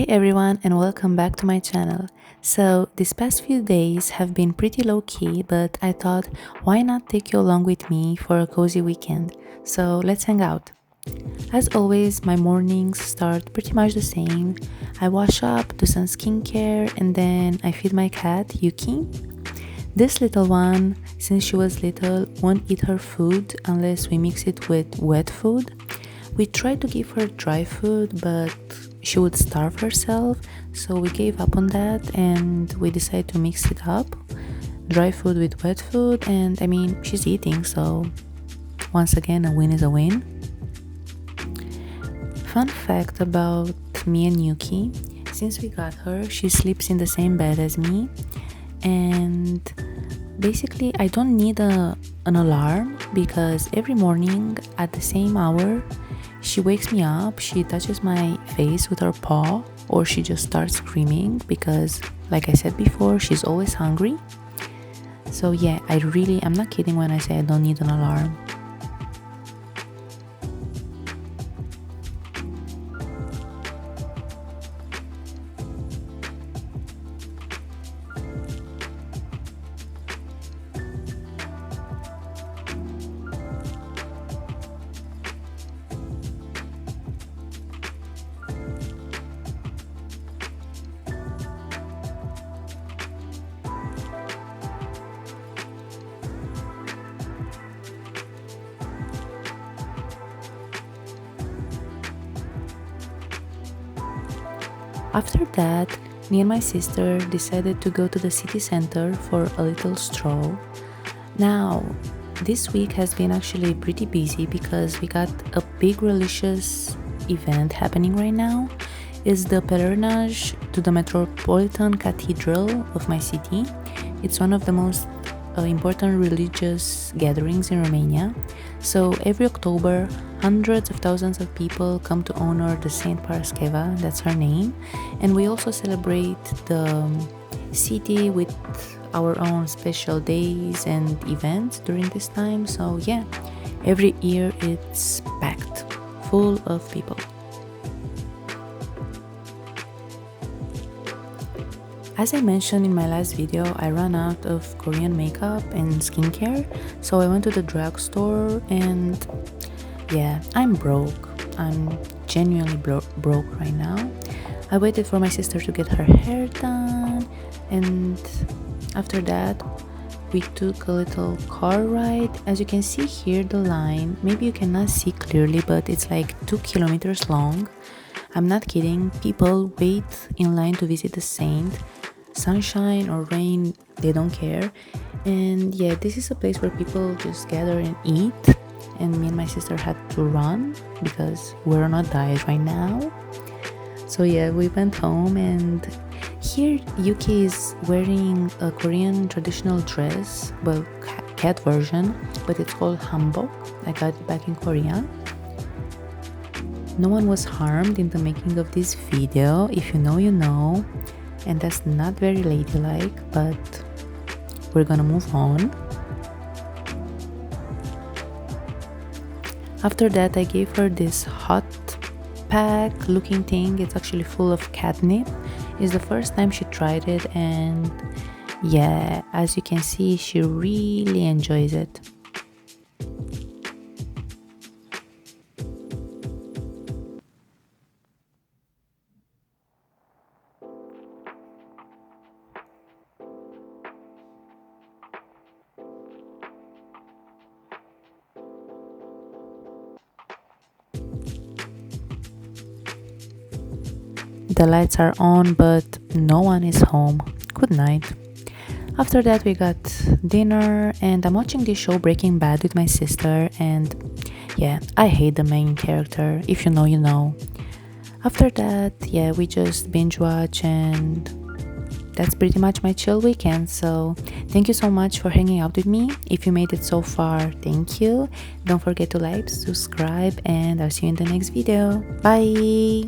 everyone and welcome back to my channel. So these past few days have been pretty low-key, but I thought why not take you along with me for a cozy weekend. So let's hang out. As always, my mornings start pretty much the same. I wash up, do some skincare, and then I feed my cat, Yuki. This little one, since she was little, won't eat her food unless we mix it with wet food. We tried to give her dry food, but she would starve herself, so we gave up on that and we decided to mix it up, dry food with wet food, and I mean, she's eating, so once again, a win is a win. Fun fact about me and Yuki: since we got her, she sleeps in the same bed as me, and basically I don't need an alarm because every morning at the same hour she wakes me up, she touches my face with her paw, or she just starts screaming because, like I said before, she's always hungry. So yeah, I'm not kidding when I say I don't need an alarm. After that, me and my sister decided to go to the city center for a little stroll. Now, this week has been actually pretty busy because we got a big religious event happening right now. It's the Pelerinage to the Metropolitan Cathedral of my city. It's one of the most important religious gatherings in Romania. So every October, hundreds of thousands of people come to honor the Saint Parascheva, that's her name, and we also celebrate the city with our own special days and events during this time. So yeah, every year it's packed, full of people. As I mentioned in my last video, I ran out of Korean makeup and skincare, so I went to the drugstore and yeah, I'm broke. I'm genuinely broke right now. I waited for my sister to get her hair done, and after that we took a little car ride. As you can see here, the line, maybe you cannot see clearly, but it's like 2 kilometers long. I'm not kidding, people wait in line to visit the saint. Sunshine or rain, they don't care. And yeah, this is a place where people just gather and eat, and me and my sister had to run because we're on a diet right now. So yeah, we went home, and here Yuki is wearing a Korean traditional dress, well, cat version, but it's called hanbok. I got it back in Korea. No one was harmed in the making of this video. If you know, you know. And that's not very ladylike, but we're gonna move on. After that, I gave her this hot pack looking thing. It's actually full of catnip. It's the first time she tried it, and yeah, as you can see, she really enjoys it. The lights are on, but no one is home. Good night. After that, we got dinner, and I'm watching this show Breaking Bad with my sister, and yeah, I hate the main character. If you know, you know. After that, yeah, we just binge watch, and that's pretty much my chill weekend. So thank you so much for hanging out with me. If you made it so far, thank you. Don't forget to like, subscribe, and I'll see you in the next video. Bye.